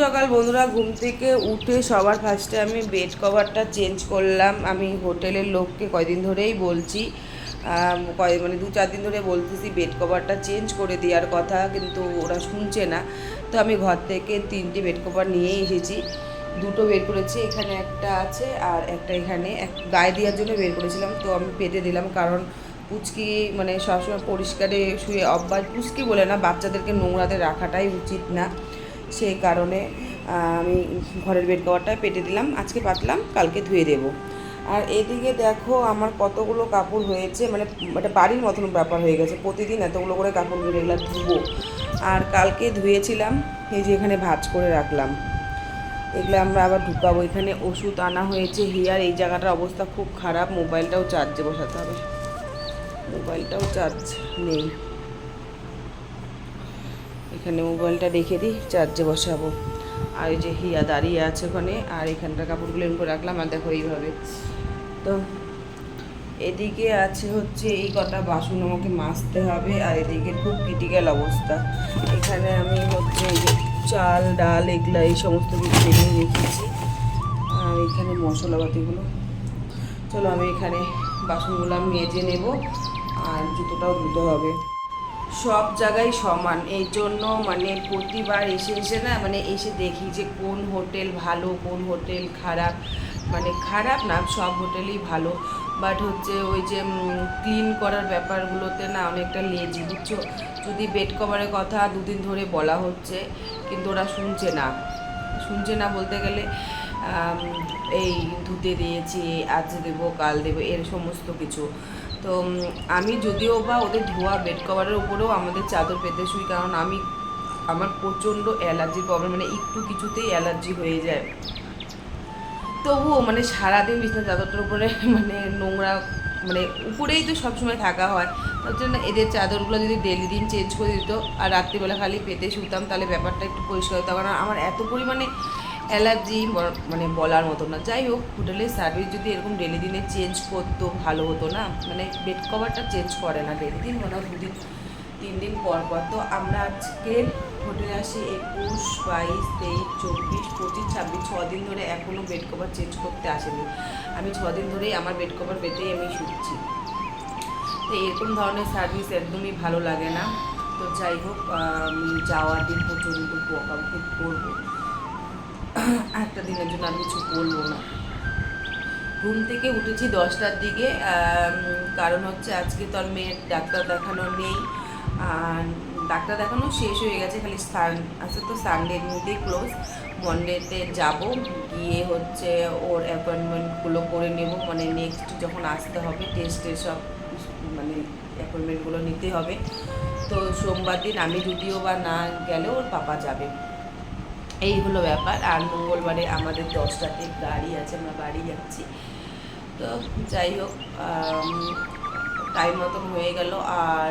সকাল বন্ধুরা, ঘুম থেকে উঠে সবার ফার্স্টে আমি বেড কভারটা চেঞ্জ করলাম। আমি হোটেলের লোককে কয়দিন ধরেই বলছি, মানে 2-4 দিন ধরে বলতেছি বেড কভারটা চেঞ্জ করে দেওয়ার কথা, কিন্তু ওরা শুনছে না। তো আমি ঘর থেকে 3টে বেড কভার নিয়ে এসেছি। 2টো বের করেছি, এখানে একটা আছে আর একটা এখানে গায়ে দেওয়ার জন্য বের করেছিলাম। তো আমি পেতে দিলাম, কারণ পুচকি মানে সবসময় পরিষ্কারে শুয়ে অভ্যাস, পুচকি বলে না, বাচ্চাদেরকে নোংরাতে রাখাটাই উচিত না। সেই কারণে আমি ঘরের বেড কভারটা পেতে দিলাম। আজকে পাতলাম, কালকে ধুয়ে দেবো। আর এদিকে দেখো আমার কতগুলো কাপড় হয়েছে, মানে একটা বাড়ির মতন ব্যাপার হয়ে গেছে। প্রতিদিন এতগুলো করে কাপড় এগুলো ধুবো। আর কালকে ধুয়েছিলাম, এই যে এখানে ভাঁজ করে রাখলাম। এগুলো আমরা আবার ঢুকাবো। এখানে ওষুধ আনা হয়েছে। হিয়ার এই জায়গাটার অবস্থা খুব খারাপ। মোবাইলটাও চার্জে বসাতে হবে, মোবাইলটাও চার্জ নেই। এখানে মোবাইলটা রেখে দিই, চার্জে বসাবো। আর এই যে হিয়া দাঁড়িয়ে আছে ওখানে, আর এখানটার কাপড়গুলো এরকম করে রাখলাম। আর দেখো এইভাবে। তো এদিকে আছে হচ্ছে এই কটা বাসন আমাকে মাজতে হবে। আর এদিকে খুব ক্রিটিক্যাল অবস্থা। এখানে আমি হচ্ছে এই যে চাল ডাল এগুলো এই সমস্ত কিছু নিয়ে রেখেছি। আর এখানে মশলাপাতিগুলো। চলো আমি এখানে বাসনগুলো মেজে নেব, আর জুতোটাও ধুতে হবে। সব জায়গায় সমান, এই জন্য মানে প্রতিবার এসে এসে না, মানে এসে দেখি যে কোন হোটেল ভালো কোন হোটেল খারাপ। মানে খারাপ না, সব হোটেলই ভালো, বাট হচ্ছে ওই যে ক্লিন করার ব্যাপারগুলোতে না অনেকটা লেজি, বুঝছো। যদি বেড কভারের কথা 2 দিন ধরে বলা হচ্ছে, কিন্তু ওরা শুনছে না। শুনছে না বলতে গেলে এই ধুতে দিয়েছি, আজ দেবো কাল দেবো, এর সমস্ত কিছু। তো আমি যদিও বা ওদের ধোয়া বেড কভারের উপরেও আমাদের চাদর পেতে শুই, কারণ আমার প্রচণ্ড অ্যালার্জির প্রবলেম, মানে একটু কিছুতেই অ্যালার্জি হয়ে যায়। তবুও মানে সারাদিন বিছানা চাদরটার উপরে মানে নোংরা, মানে উপরেই তো সবসময় থাকা হয়। তার জন্য এদের চাদরগুলো যদি ডেলি দিন চেঞ্জ করে দিত আর রাত্রিবেলা খালি পেতে শুতাম, তাহলে ব্যাপারটা একটু পরিষ্কার হতো। কারণ আমার এত পরিমাণে অ্যালার্জি, মানে বলার মতো না। যাই হোক, হোটেলের সার্ভিস যদি এরকম ডেলি দিনে চেঞ্জ করতো ভালো হতো না। মানে বেড কভারটা চেঞ্জ করে না ডেলি দিন, মনে হয় 2 দিন 3 দিন পর পর। তো আমরা আজকে হোটেলে আসি 21, 22, 23, 24, 25, 26, 6 দিন ধরে এখনও বেড কভার চেঞ্জ করতে আসেনি। আমি 6 দিন ধরেই আমার বেড কভার পেতেই আমি শুচ্ছি। তো এরকম ধরনের সার্ভিস একদমই ভালো লাগে না। তো যাই হোক, আমি যাওয়ার দিন প্রচণ্ড বকাবকি করবো। একটা দিনের জন্য আমি কিছু বলবো না। ঘুম থেকে উঠেছি 10টার দিকে, কারণ হচ্ছে আজকে তো আর মেয়ের ডাক্তার দেখানো নেই। আর ডাক্তার দেখানো শেষ হয়ে গেছে, খালি আছে তো সানডের মধ্যেই ক্লোজ। মন্ডেতে যাব, গিয়ে হচ্ছে ওর অ্যাপয়েন্টমেন্টগুলো করে নেব। মানে নেক্সট যখন আসতে হবে টেস্টের সব মানে অ্যাপয়েন্টমেন্টগুলো নিতে হবে। তো সোমবার দিন আমি যদিও বা না গেলে ওর পাপা যাবে। এই হলো ব্যাপার। আর মঙ্গলবারে আমাদের 10টাতে গাড়ি আছে, আমরা বাড়ি যাচ্ছি। তো যাই হোক, টাইম মতন হয়ে গেল। আর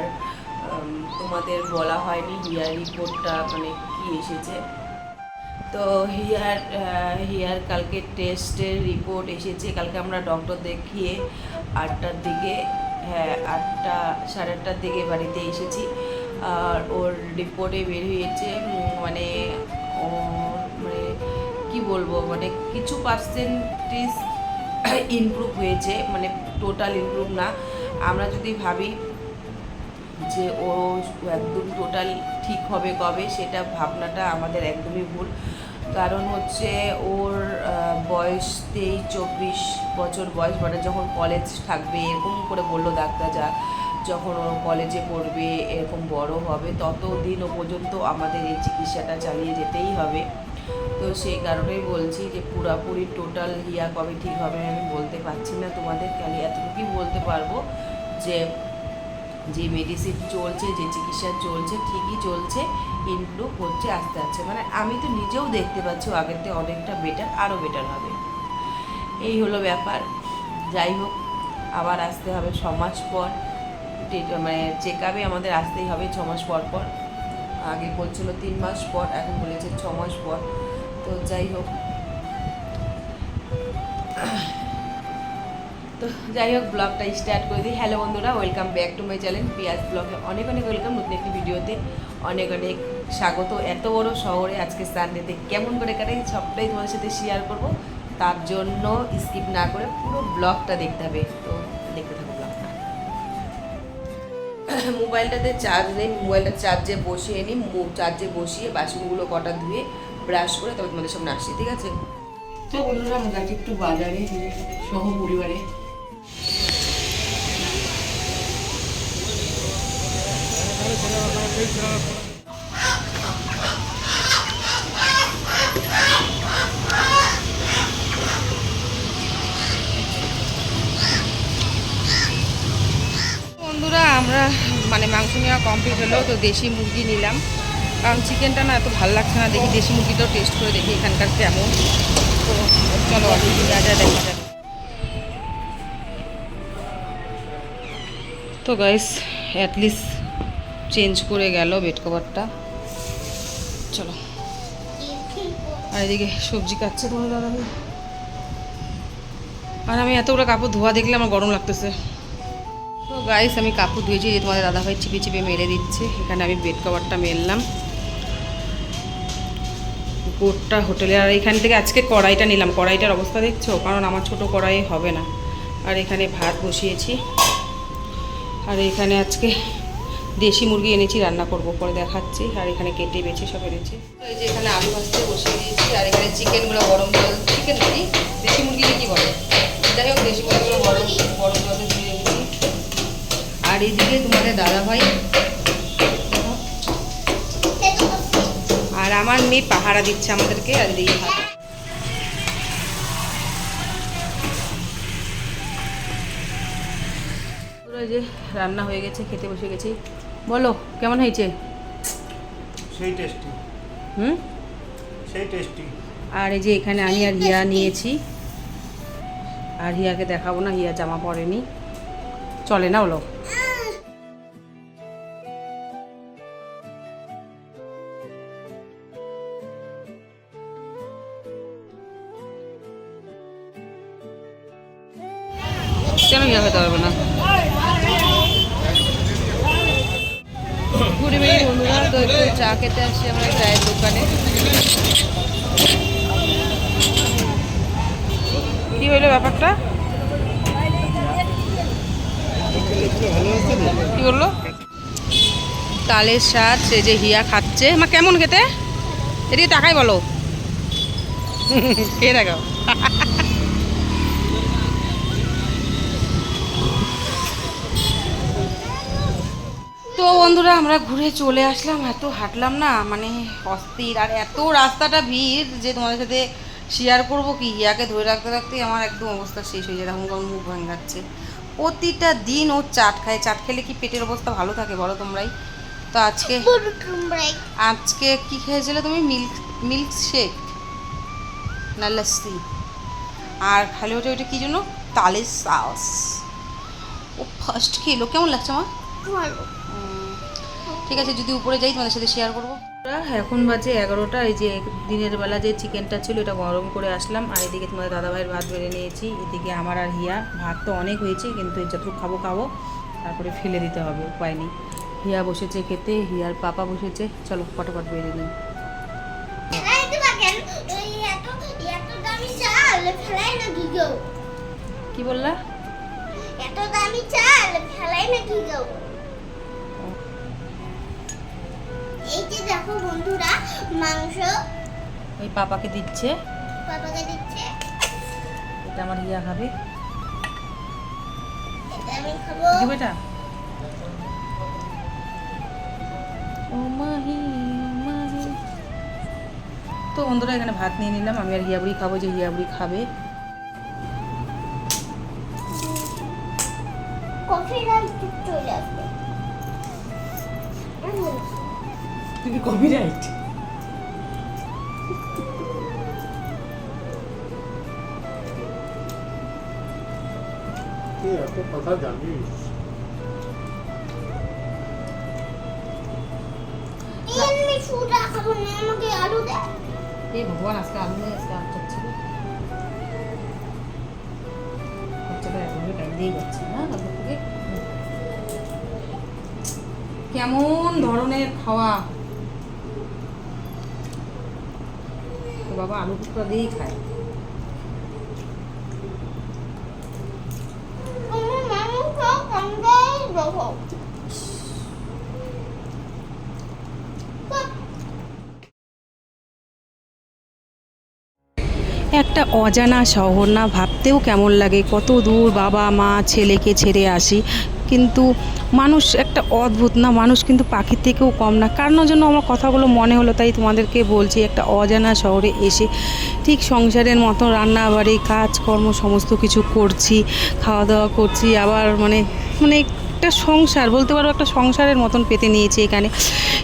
তোমাদের বলা হয়নি হিয়ার রিপোর্টটা মানে কি এসেছে। তো হিয়ার কালকে টেস্টের রিপোর্ট এসেছে। কালকে আমরা ডক্টর দেখিয়ে 8টার দিকে, হ্যাঁ 8টা 8:30টার দিকে বাড়িতে এসেছি। আর ওর রিপোর্টে বের হয়েছে মানে মানে কি বলবো, মানে কিছু পার্সেন্টেজ ইমপ্রুভ হয়েছে, মানে টোটাল ইমপ্রুভ না। আমরা যদি ভাবি যে ও একদম টোটাল ঠিক হবে কবে, সেটা ভাবনাটা আমাদের একদমই ভুল। কারণ হচ্ছে ওর বয়স 23-24 বছর বয়স, মানে যখন কলেজ থাকবে এরকম করে বললো ডাক্তার, যখন ও কলেজে পড়বে এরকম বড় হবে, ততদিন ও পর্যন্ত আমাদের এই চিকিৎসাটা চালিয়ে যেতেই হবে। তো সেই কারণেই বলছি যে পুরোপুরি টোটাল হিয়া কবে ঠিক হবে আমি বলতে পারছি না তোমাদের। খালি এতটুকুই বলতে পারবো যে যে মেডিসিন চলছে, যে চিকিৎসা চলছে ঠিকই চলছে, ইমপ্রুভ হচ্ছে আস্তে আস্তে। মানে আমি তো নিজেও দেখতে পাচ্ছি আগের থেকে অনেকটা বেটার, আরও বেটার হবে। এই হলো ব্যাপার। যাই হোক, আবার আসতে হবে 6 মাস পর, মানে চেক আপে আমাদের আসতেই হবে 6 মাস পর পর। আগে বলছিল 3 মাস পর, এখন বলেছে 6 মাস পর। তো যাই হোক, তো যাই হোক, ব্লগটা স্টার্ট করে দিই। হ্যালো বন্ধুরা, welcome back to my channel পিয়াজ ব্লগে অনেক অনেক ওয়েলকাম নতুন একটি ভিডিওতে। অনেক অনেক স্বাগত এত বড় শহরে আজকে সানডেতে কেমন করে কাটাই সবটাই তোমাদের সাথে শেয়ার করব। তার জন্য স্কিপ না করে পুরো ব্লগটা দেখতে হবে, তো দেখতে থাকো ব্লগটা। মোবাইলটাতে চার্জ নেই, মোবাইলটা চার্জে বসিয়ে নিই, চার্জে বসিয়ে বাসনগুলো কটা ধুয়ে ব্রাশ করে তবে তোমাদের সামনে আসছি, ঠিক আছে? তো বন্ধুরা আমরা যাচ্ছি একটু বাজারে সহ পরিবারে। বন্ধুরা আমরা মাংস নেওয়া কমপ্লিট হলো, তো দেশি মুরগি নিলাম, কারণ চিকেনটা না এত ভালো লাগছে না। দেখি দেশি মুরগিটাও টেস্ট করে দেখি এখানকার কেমন। তো চলো দেখা যায়। তো গাইস অ্যাটলিস্ট চেঞ্জ করে গেল বেড কভারটা, চলো। আর এদিকে সবজি কাটছে তোমার দাদা ভাই, আর আমি এতগুলো কাপড় ধোয়া দেখলে আমার গরম লাগতেছে। তো গাইস আমি কাপড় ধুয়েছি, যে তোমাদের দাদাভাই চিপে চিপে মেরে দিচ্ছে। এখানে আমি বেড কভারটা মেললাম কোটটা হোটেলে। আর এখান থেকে আজকে কড়াইটা নিলাম, কড়াইটার অবস্থা দেখছো, কারণ আমার ছোট কড়াই হবে না। আর এখানে ভাত বসিয়েছি, আর এখানে আজকে দেশি মুরগি এনেছি, রান্না করব, পরে দেখাচ্ছি। আর এখানে কেটে বেছে সব এনেছি। তো এই যে এখানে আলু ভাজতে বসিয়ে দিয়েছি, আর এখানে চিকেনগুলো গরম জল, চিকেন কি দেশি মুরগিকে কী বলে, যাই হোক দেশি মুরগিগুলো গরম জলে ধুয়ে দিয়েছি। আর এইদিকে তোমাদের দাদাভাই আর আমার মেয়ে পাহারা দিচ্ছে আমাদেরকে। আর এদিকে ভাত, পুরো যে রান্না হয়ে গেছে, খেতে বসে গেছি। বলো কেমন হয়েছে? সেই টেস্টি। সেই টেস্টি। আর এই যে এখানে আমি আর হিয়া নিয়েছি, আর হিয়াকে দেখাবো না, হিয়া জামা পরেনি, চলে না বলো। কেন হিয়া খেতে পারবে না? ঘুরে বেরিয়ে বন্ধুরা তো একটু চা খেতে আসছি আমরা চায়ের দোকানে। কি হইলো ব্যাপারটা, কি বললো? তালের শাক, সে যে হিয়া খাচ্ছে। মা কেমন খেতে? এদিকে তাকাই বলো, খেয়ে দেখাও। তো বন্ধুরা আমরা ঘুরে চলে আসলাম, এত হাঁটলাম না অস্থির, আর এত রাস্তাটা ভিড় যে তোমাদের সাথে শেয়ার করবো কি। হিয়াকে ধরে রাখতে রাখতেই আমার একদম অবস্থা শেষ হয়ে যায়, তখন মুখ ভাঙাচ্ছে। প্রতিটা দিন ও চাট খায়, চাট খেলে কি পেটের অবস্থা ভালো থাকে বলো তোমরাই? তো আজকে কি খেয়েছিলে তুমি? মিল্ক শেক না লস্যি, আর খালি ওটা কী জন্য, তালের সস। ও ফার্স্ট খেলো, কেমন লাগছে আমার? ভালো। ঠিক আছে, যদি উপরে যাই তোমাদের সাথে শেয়ার করবো। এখন বাজে 11টা। এই যে দিনের বেলা যে চিকেনটা ছিল এটা গরম করে আসলাম, আর এদিকে তোমাদের দাদাভাইয়ের ভাত বেড়ে নিয়েছি। এদিকে আমার আর হিয়া, ভাত তো অনেক হয়েছে কিন্তু যতটুকু খাবো, তারপরে ফেলে দিতে হবে, উপায় নেই। হিয়া বসেছে খেতে, হিয়ার পাপা বসেছে, চলো ফটাফট বেড়ে নিই। কি বললা? এত দামি চাল ফেলাই না কি গো? এই যে দেখো বন্ধুরা মাংস ওই পাপাকে দিচ্ছে, এটা আমার হিয়া খাবে, এটা আমি খাবো। কি বেটা? ও মাহি মাহি। তো বন্ধুরা এখানে ভাত নিয়ে নিলাম, আমি আর হিয়া বুড়ি খাবো, যে হিয়া বুড়ি খাবে। কপিরাইট চলে আসবে। তুমি কপিরাইট? কি এত কথা জানিস? আমি সুদা খাবো না, আমাকে আলু দে। এই ভগবান, আজকে আলু নেই, আজকে আলু চাচ্ছি। বাচ্চাটা এখন টাইম দিয়ে যাচ্ছে না, তারপর থেকে কেমন ধরনের খাওয়া। তো বাবা আলু টুকরা দিয়েই খায়। একটা অজানা শহর না, ভাবতেও কেমন লাগে, কত দূর বাবা মা ছেলেকে ছেড়ে আসি, কিন্তু মানুষ একটা অদ্ভুত না, মানুষ কিন্তু পাখির থেকেও কম না। কারণ জন্য আমার কথাগুলো মনে হলো তাই তোমাদেরকে বলছি। একটা অজানা শহরে এসে ঠিক সংসারের মতো রান্না বাড়ি কাজকর্ম সমস্ত কিছু করছি, খাওয়া দাওয়া করছি, আবার মানে মানে একটা সংসার বলতে পারো, একটা সংসারের মতন পেতে নিয়েছি এখানে।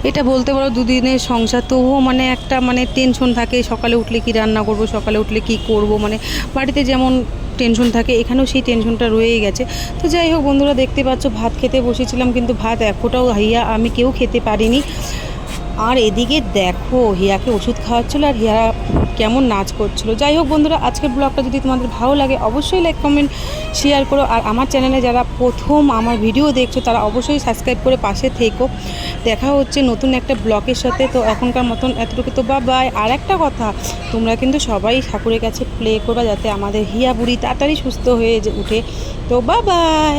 এটা বলতে পারো দুদিনের সংসার, তবুও মানে একটা মানে টেনশন থাকে, সকালে উঠলে কি রান্না করব, সকালে উঠলে কি করব, মানে বাড়িতে যেমন টেনশন থাকে এখানেও সেই টেনশনটা রয়েই গেছে। তো যাই হোক বন্ধুরা, দেখতে পাচ্ছ ভাত খেতে বসেছিলাম, কিন্তু ভাত এক ফোঁটাও হিয়া আমি কেউ খেতে পারিনি। আর এদিকে দেখো হিয়াকে ওষুধ খাওয়াচ্ছিলো আর হিয়া কেমন নাচ করছিল। যাই হোক বন্ধুরা, আজকের ব্লগটা যদি তোমাদের ভালো লাগে অবশ্যই লাইক কমেন্ট শেয়ার করো। আর আমার চ্যানেলে যারা প্রথম আমার ভিডিও দেখছো তারা অবশ্যই সাবস্ক্রাইব করে পাশে থেকো। দেখা হচ্ছে নতুন একটা ব্লগের সাথে। তো এখনকার মতন এতটুকু, তো বাই। আর একটা কথা, তোমরা কিন্তু সবাই ঠাকুরের কাছে প্লে করবা যাতে আমাদের হিয়া বুড়ি তাড়াতাড়ি সুস্থ হয়ে উঠে। তো বাই।